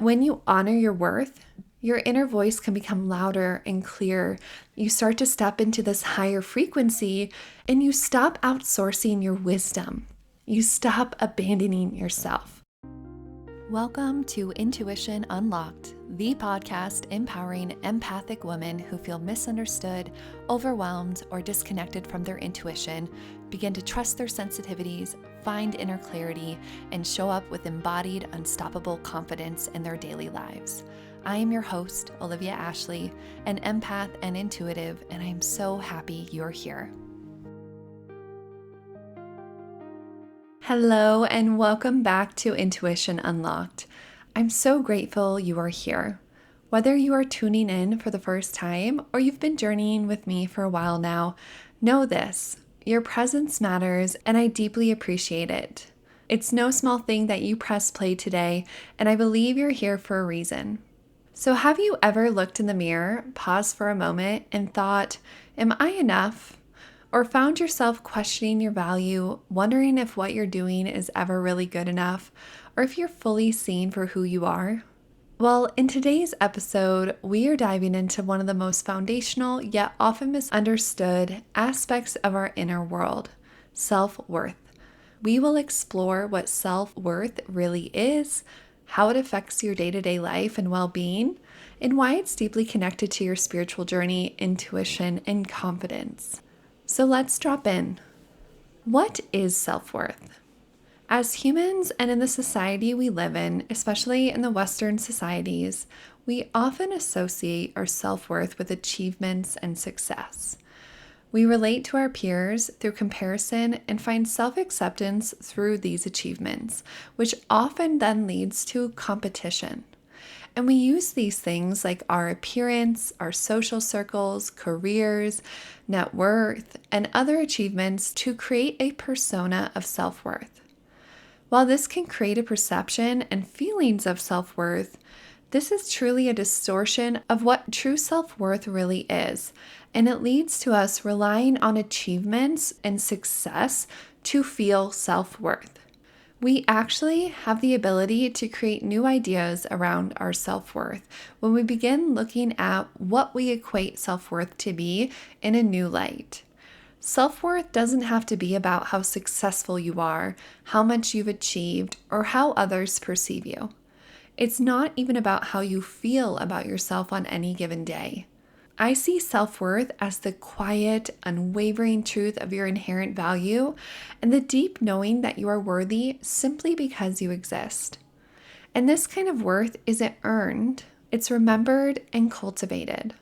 When you honor your worth, your inner voice can become louder and clearer. You start to step into this higher frequency and you stop outsourcing your wisdom. You stop abandoning yourself. Welcome to Intuition Unlocked, the podcast empowering empathic women who feel misunderstood, overwhelmed, or disconnected from their intuition, begin to trust their sensitivities, find inner clarity, and show up with embodied, unstoppable confidence in their daily lives. I am your host, Olivia Ashley, an empath and intuitive, and I am so happy you're here. Hello, and welcome back to Intuition Unlocked. I'm so grateful you are here. Whether you are tuning in for the first time or you've been journeying with me for a while now, know this: your presence matters, and I deeply appreciate it. It's no small thing that you press play today, and I believe you're here for a reason. So have you ever looked in the mirror, paused for a moment, and thought, am I enough? Or found yourself questioning your value, wondering if what you're doing is ever really good enough, or if you're fully seen for who you are? Well, in today's episode, we are diving into one of the most foundational yet often misunderstood aspects of our inner world: self-worth. We will explore what self-worth really is, how it affects your day-to-day life and well-being, and why it's deeply connected to your spiritual journey, intuition, and confidence. So let's drop in. What is self-worth? As humans and in the society we live in, especially in the Western societies, we often associate our self-worth with achievements and success. We relate to our peers through comparison and find self-acceptance through these achievements, which often then leads to competition. And we use these things like our appearance, our social circles, careers, net worth, and other achievements to create a persona of self-worth. While this can create a perception and feelings of self-worth, this is truly a distortion of what true self-worth really is, and it leads to us relying on achievements and success to feel self-worth. We actually have the ability to create new ideas around our self-worth when we begin looking at what we equate self-worth to be in a new light. Self-worth doesn't have to be about how successful you are, how much you've achieved, or how others perceive you. It's not even about how you feel about yourself on any given day. I see self-worth as the quiet, unwavering truth of your inherent value and the deep knowing that you are worthy simply because you exist. And this kind of worth isn't earned, it's remembered and cultivated.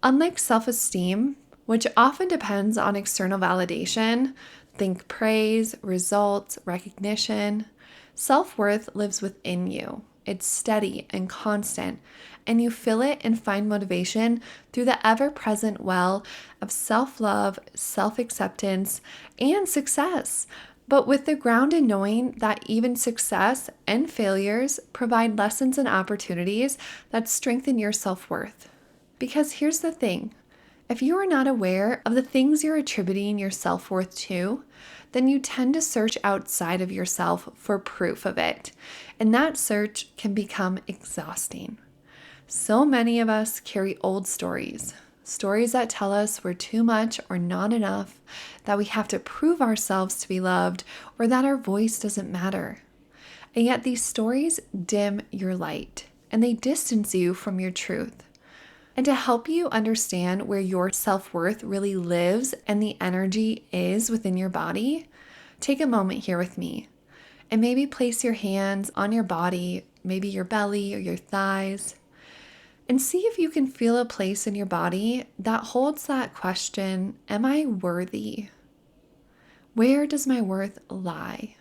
Unlike self-esteem, which often depends on external validation, think praise, results, recognition, self-worth lives within you. It's steady and constant, and you feel it and find motivation through the ever-present well of self-love, self-acceptance, and success, but with the ground in knowing that even success and failures provide lessons and opportunities that strengthen your self-worth. Because here's the thing: if you are not aware of the things you're attributing your self-worth to, then you tend to search outside of yourself for proof of it, and that search can become exhausting. So many of us carry old stories that tell us we're too much or not enough, that we have to prove ourselves to be loved, or that our voice doesn't matter. And yet these stories dim your light, and they distance you from your truth. And to help you understand where your self-worth really lives and the energy is within your body, take a moment here with me and maybe place your hands on your body, maybe your belly or your thighs, and see if you can feel a place in your body that holds that question: am I worthy? Where does my worth lie?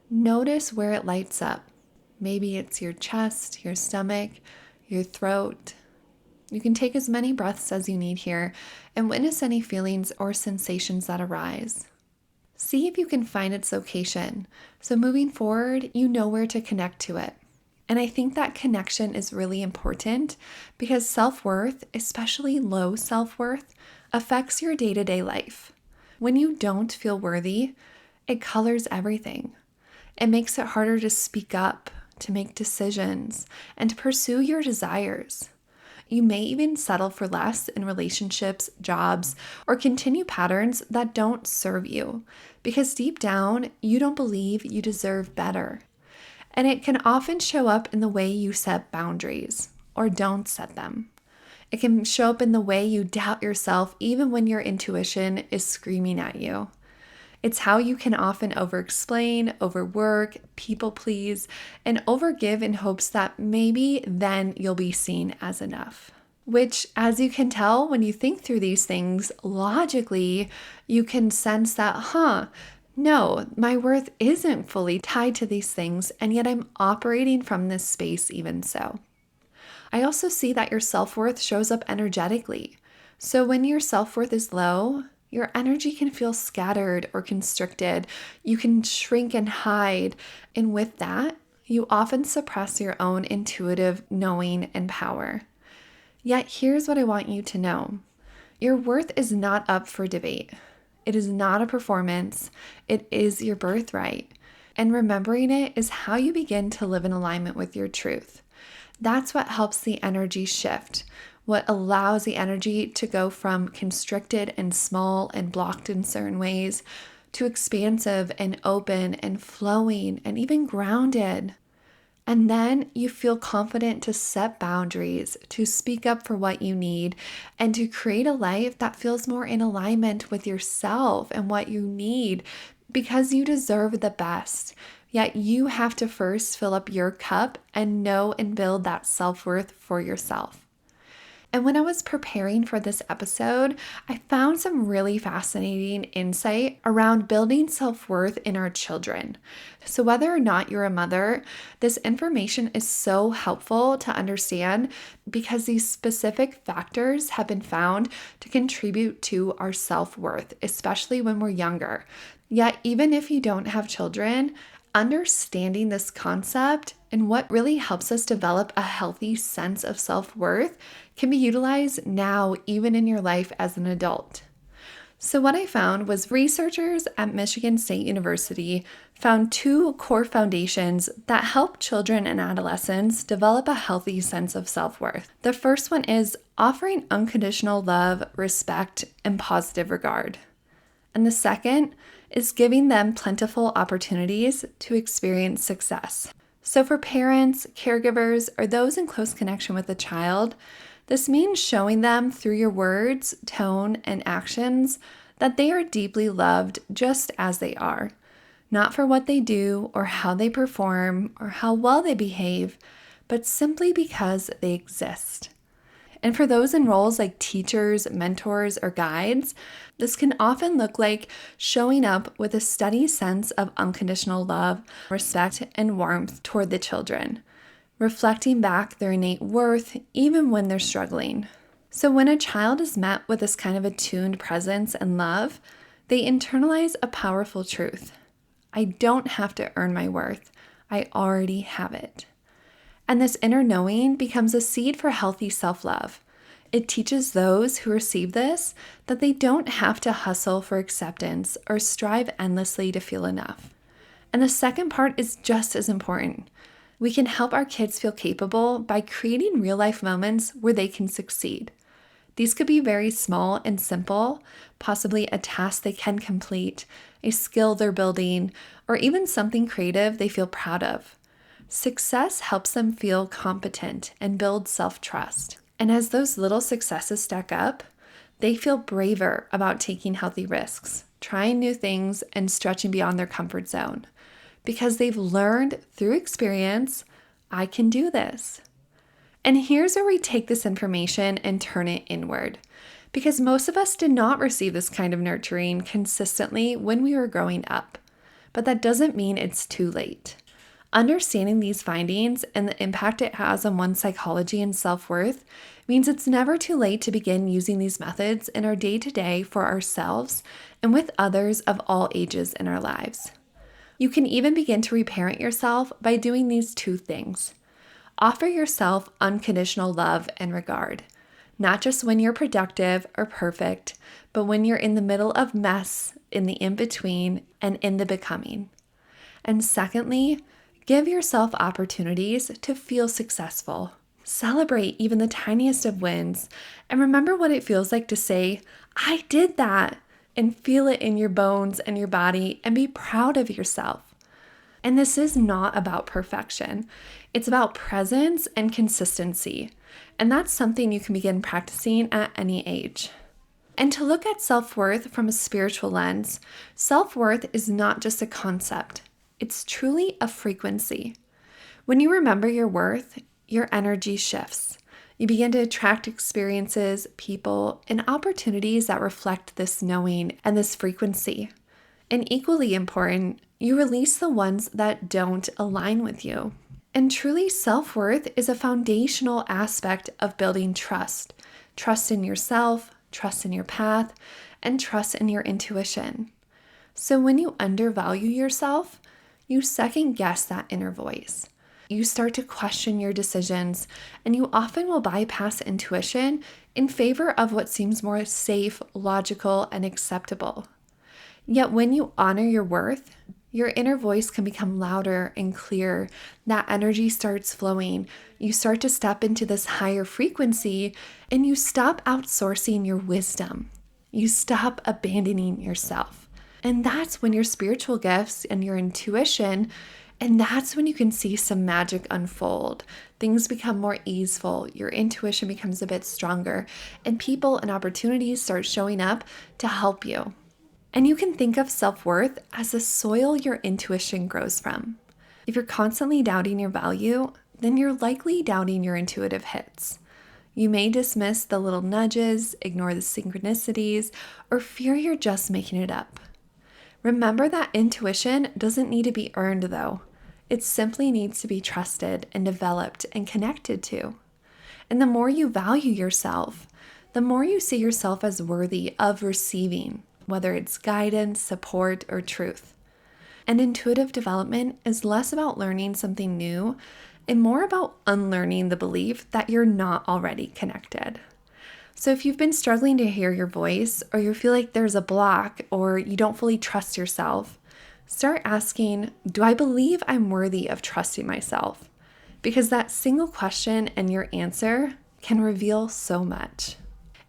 Notice where it lights up. Maybe it's your chest, your stomach, your throat. You can take as many breaths as you need here and witness any feelings or sensations that arise. See if you can find its location. So moving forward, you know where to connect to it. And I think that connection is really important because self-worth, especially low self-worth, affects your day-to-day life. When you don't feel worthy, it colors everything. It makes it harder to speak up, to make decisions, and to pursue your desires. You may even settle for less in relationships, jobs, or continue patterns that don't serve you because deep down, you don't believe you deserve better. And it can often show up in the way you set boundaries or don't set them. It can show up in the way you doubt yourself even when your intuition is screaming at you. It's how you can often over-explain, overwork, people please, and overgive in hopes that maybe then you'll be seen as enough. Which, as you can tell when you think through these things logically, you can sense that, no, my worth isn't fully tied to these things, and yet I'm operating from this space even so. I also see that your self-worth shows up energetically. So when your self-worth is low, your energy can feel scattered or constricted. You can shrink and hide. And with that, you often suppress your own intuitive knowing and power. Yet here's what I want you to know. Your worth is not up for debate. It is not a performance. It is your birthright. And remembering it is how you begin to live in alignment with your truth. That's what helps the energy shift. What allows the energy to go from constricted and small and blocked in certain ways to expansive and open and flowing and even grounded. And then you feel confident to set boundaries, to speak up for what you need, and to create a life that feels more in alignment with yourself and what you need because you deserve the best. Yet you have to first fill up your cup and know and build that self-worth for yourself. And when I was preparing for this episode, I found some really fascinating insight around building self-worth in our children. So whether or not you're a mother, this information is so helpful to understand because these specific factors have been found to contribute to our self-worth, especially when we're younger. Yet even if you don't have children, understanding this concept and what really helps us develop a healthy sense of self-worth can be utilized now, even in your life as an adult. So what I found was researchers at Michigan State University found 2 core foundations that help children and adolescents develop a healthy sense of self-worth. The first one is offering unconditional love, respect, and positive regard. And the second is giving them plentiful opportunities to experience success. So for parents, caregivers, or those in close connection with a child, this means showing them through your words, tone, and actions that they are deeply loved just as they are, not for what they do or how they perform or how well they behave, but simply because they exist. And for those in roles like teachers, mentors, or guides, this can often look like showing up with a steady sense of unconditional love, respect, and warmth toward the children, reflecting back their innate worth even when they're struggling. So when a child is met with this kind of attuned presence and love, they internalize a powerful truth. I don't have to earn my worth. I already have it. And this inner knowing becomes a seed for healthy self-love. It teaches those who receive this that they don't have to hustle for acceptance or strive endlessly to feel enough. And the second part is just as important. We can help our kids feel capable by creating real-life moments where they can succeed. These could be very small and simple, possibly a task they can complete, a skill they're building, or even something creative they feel proud of. Success helps them feel competent and build self-trust. And as those little successes stack up, they feel braver about taking healthy risks, trying new things, and stretching beyond their comfort zone. Because they've learned through experience, I can do this. And here's where we take this information and turn it inward. Because most of us did not receive this kind of nurturing consistently when we were growing up. But that doesn't mean it's too late. Understanding these findings and the impact it has on one's psychology and self-worth means it's never too late to begin using these methods in our day-to-day for ourselves and with others of all ages in our lives. You can even begin to reparent yourself by doing these 2 things. Offer yourself unconditional love and regard, not just when you're productive or perfect, but when you're in the middle of mess, in the in-between, and in the becoming. And secondly, Give yourself opportunities to feel successful. Celebrate even the tiniest of wins, and remember what it feels like to say, I did that, and feel it in your bones and your body, and be proud of yourself. And this is not about perfection. It's about presence and consistency. And that's something you can begin practicing at any age. And to look at self-worth from a spiritual lens, self-worth is not just a concept. It's truly a frequency. When you remember your worth, your energy shifts. You begin to attract experiences, people, and opportunities that reflect this knowing and this frequency. And equally important, you release the ones that don't align with you. And truly, self-worth is a foundational aspect of building trust. Trust in yourself, trust in your path, and trust in your intuition. So when you undervalue yourself, you second guess that inner voice. You start to question your decisions, and you often will bypass intuition in favor of what seems more safe, logical, and acceptable. Yet when you honor your worth, your inner voice can become louder and clearer. That energy starts flowing. You start to step into this higher frequency, and you stop outsourcing your wisdom. You stop abandoning yourself. And that's when your spiritual gifts and your intuition, and that's when you can see some magic unfold. Things become more easeful. Your intuition becomes a bit stronger, and people and opportunities start showing up to help you. And you can think of self-worth as the soil your intuition grows from. If you're constantly doubting your value, then you're likely doubting your intuitive hits. You may dismiss the little nudges, ignore the synchronicities, or fear you're just making it up. Remember that intuition doesn't need to be earned, though. It simply needs to be trusted and developed and connected to. And the more you value yourself, the more you see yourself as worthy of receiving, whether it's guidance, support, or truth. And intuitive development is less about learning something new and more about unlearning the belief that you're not already connected. So if you've been struggling to hear your voice, or you feel like there's a block, or you don't fully trust yourself, start asking, do I believe I'm worthy of trusting myself? Because that single question and your answer can reveal so much.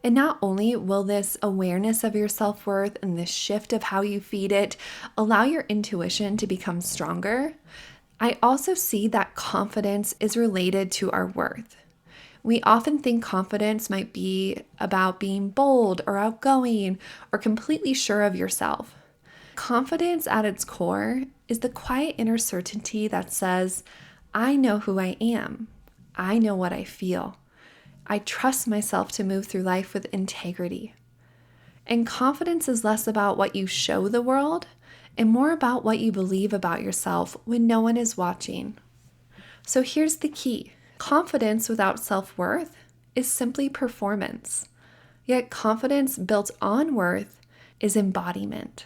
And not only will this awareness of your self-worth and this shift of how you feed it allow your intuition to become stronger, I also see that confidence is related to our worth. We often think confidence might be about being bold or outgoing or completely sure of yourself. Confidence at its core is the quiet inner certainty that says, I know who I am. I know what I feel. I trust myself to move through life with integrity. And confidence is less about what you show the world and more about what you believe about yourself when no one is watching. So here's the key. Confidence without self-worth is simply performance. Yet confidence built on worth is embodiment.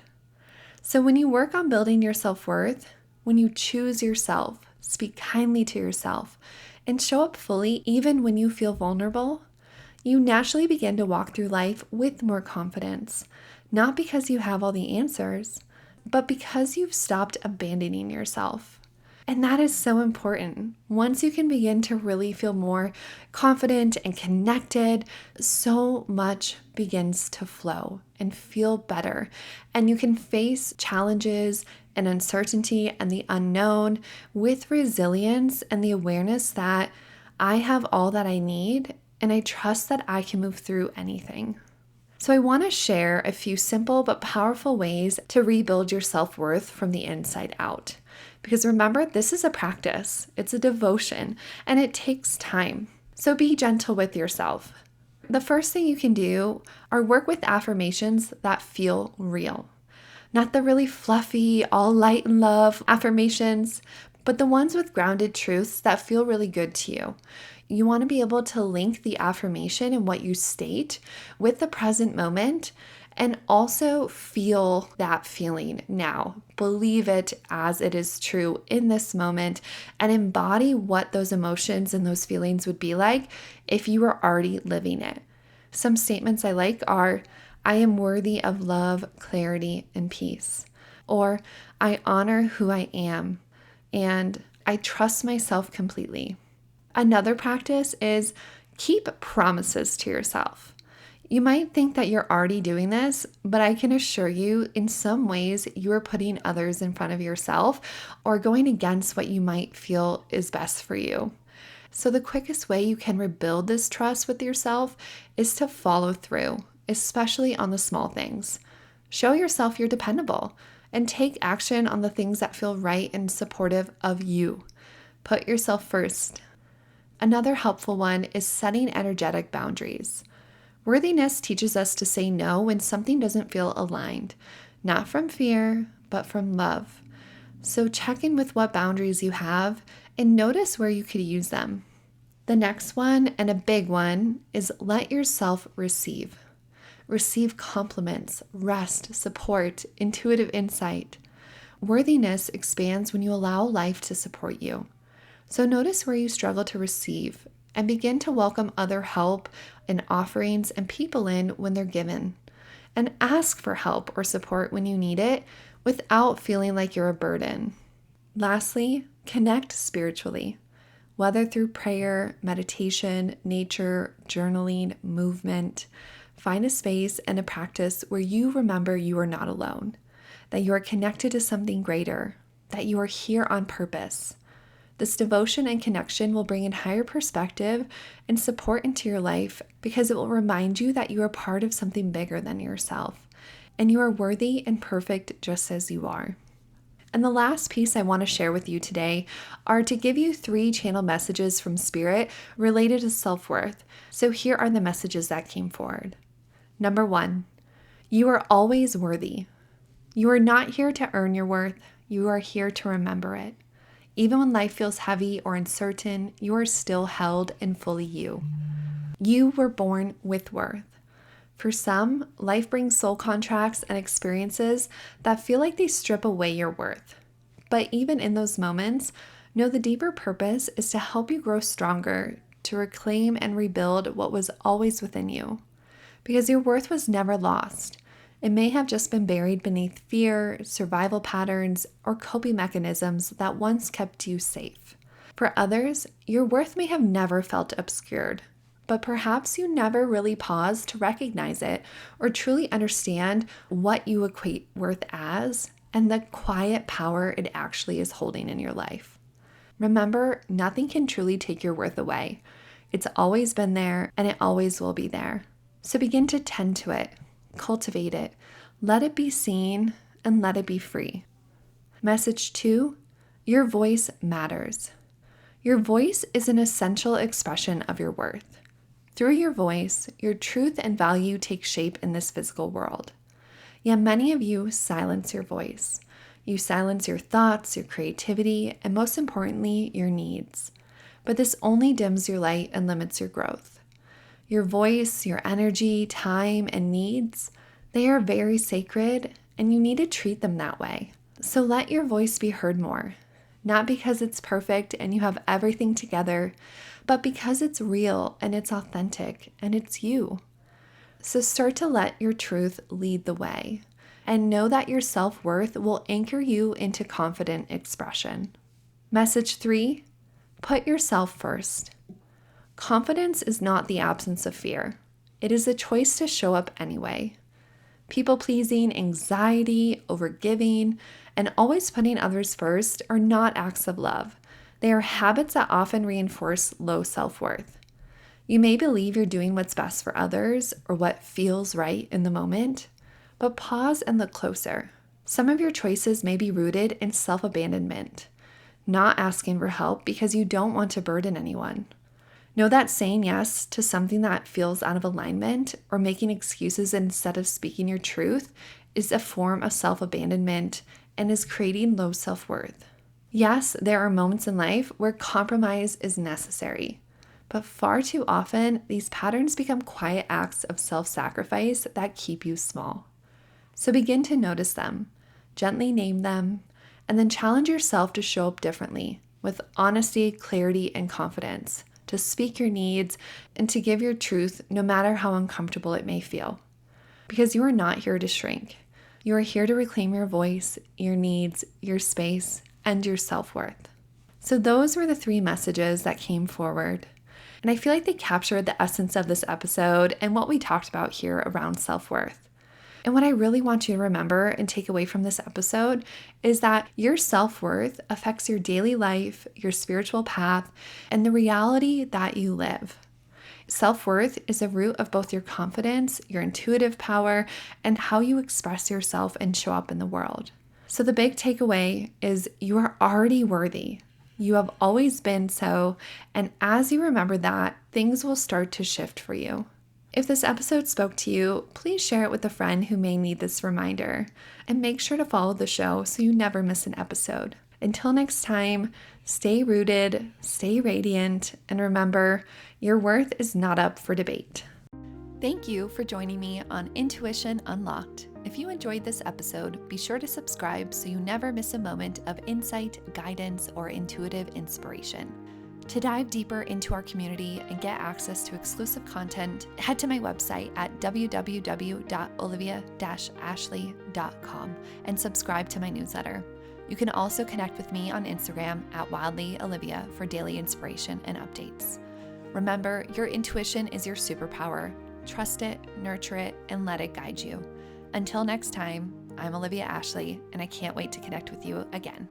So when you work on building your self-worth, when you choose yourself, speak kindly to yourself, and show up fully even when you feel vulnerable, you naturally begin to walk through life with more confidence, not because you have all the answers, but because you've stopped abandoning yourself. And that is so important. Once you can begin to really feel more confident and connected, so much begins to flow and feel better. And you can face challenges and uncertainty and the unknown with resilience and the awareness that I have all that I need and I trust that I can move through anything. So I want to share a few simple but powerful ways to rebuild your self-worth from the inside out. Because remember, this is a practice, it's a devotion, and it takes time. So be gentle with yourself. The first thing you can do are work with affirmations that feel real. Not the really fluffy, all light and love affirmations, but the ones with grounded truths that feel really good to you. You want to be able to link the affirmation and what you state with the present moment and also feel that feeling now. Believe it as it is true in this moment and embody what those emotions and those feelings would be like if you were already living it. Some statements I like are, I am worthy of love, clarity, and peace. Or, I honor who I am, and I trust myself completely. Another practice is keep promises to yourself. You might think that you're already doing this, but I can assure you, in some ways, you are putting others in front of yourself or going against what you might feel is best for you. So, the quickest way you can rebuild this trust with yourself is to follow through, especially on the small things. Show yourself you're dependable and take action on the things that feel right and supportive of you. Put yourself first. Another helpful one is setting energetic boundaries. Worthiness teaches us to say no when something doesn't feel aligned, not from fear, but from love. So check in with what boundaries you have and notice where you could use them. The next one, and a big one, is let yourself receive. Receive compliments, rest, support, intuitive insight. Worthiness expands when you allow life to support you. So notice where you struggle to receive and begin to welcome other help and offerings and people in when they're given. And ask for help or support when you need it without feeling like you're a burden. Lastly, connect spiritually, whether through prayer, meditation, nature, journaling, movement. Find a space and a practice where you remember you are not alone, that you are connected to something greater, that you are here on purpose. This devotion and connection will bring in higher perspective and support into your life because it will remind you that you are part of something bigger than yourself, and you are worthy and perfect just as you are. And the last piece I want to share with you today are to give you 3 channel messages from Spirit related to self-worth. So here are the messages that came forward. Number 1, you are always worthy. You are not here to earn your worth. You are here to remember it. Even when life feels heavy or uncertain, you are still held and fully you. You were born with worth. For some, life brings soul contracts and experiences that feel like they strip away your worth. But even in those moments, know the deeper purpose is to help you grow stronger, to reclaim and rebuild what was always within you. Because your worth was never lost. It may have just been buried beneath fear, survival patterns, or coping mechanisms that once kept you safe. For others, your worth may have never felt obscured, but perhaps you never really paused to recognize it or truly understand what you equate worth as and the quiet power it actually is holding in your life. Remember, nothing can truly take your worth away. It's always been there and it always will be there. So begin to tend to it. Cultivate it, let it be seen, and let it be free. Message 2, your voice matters. Your voice is an essential expression of your worth. Through your voice, your truth and value take shape in this physical world. Yet many of you silence your voice. You silence your thoughts, your creativity, and most importantly, your needs. But this only dims your light and limits your growth. Your voice, your energy, time, and needs, they are very sacred, and you need to treat them that way. So let your voice be heard more, not because it's perfect and you have everything together, but because it's real and it's authentic and it's you. So start to let your truth lead the way, and know that your self-worth will anchor you into confident expression. Message 3, put yourself first. Confidence is not the absence of fear. It is a choice to show up anyway. People-pleasing, anxiety, overgiving, and always putting others first are not acts of love. They are habits that often reinforce low self-worth. You may believe you're doing what's best for others or what feels right in the moment, but pause and look closer. Some of your choices may be rooted in self-abandonment, not asking for help because you don't want to burden anyone. Know that saying yes to something that feels out of alignment or making excuses instead of speaking your truth is a form of self-abandonment and is creating low self-worth. Yes, there are moments in life where compromise is necessary, but far too often, these patterns become quiet acts of self-sacrifice that keep you small. So begin to notice them, gently name them, and then challenge yourself to show up differently with honesty, clarity, and confidence, to speak your needs, and to give your truth no matter how uncomfortable it may feel. Because you are not here to shrink. You are here to reclaim your voice, your needs, your space, and your self-worth. So those were the 3 messages that came forward. And I feel like they captured the essence of this episode and what we talked about here around self-worth. And what I really want you to remember and take away from this episode is that your self-worth affects your daily life, your spiritual path, and the reality that you live. Self-worth is a root of both your confidence, your intuitive power, and how you express yourself and show up in the world. So the big takeaway is you are already worthy. You have always been so, and as you remember that, things will start to shift for you. If this episode spoke to you, please share it with a friend who may need this reminder, and make sure to follow the show so you never miss an episode. Until next time, stay rooted, stay radiant, and remember, your worth is not up for debate. Thank you for joining me on Intuition Unlocked. If you enjoyed this episode, be sure to subscribe so you never miss a moment of insight, guidance, or intuitive inspiration. To dive deeper into our community and get access to exclusive content, head to my website at www.olivia-ashley.com and subscribe to my newsletter. You can also connect with me on Instagram at wildlyolivia for daily inspiration and updates. Remember, your intuition is your superpower. Trust it, nurture it, and let it guide you. Until next time, I'm Olivia Ashley, and I can't wait to connect with you again.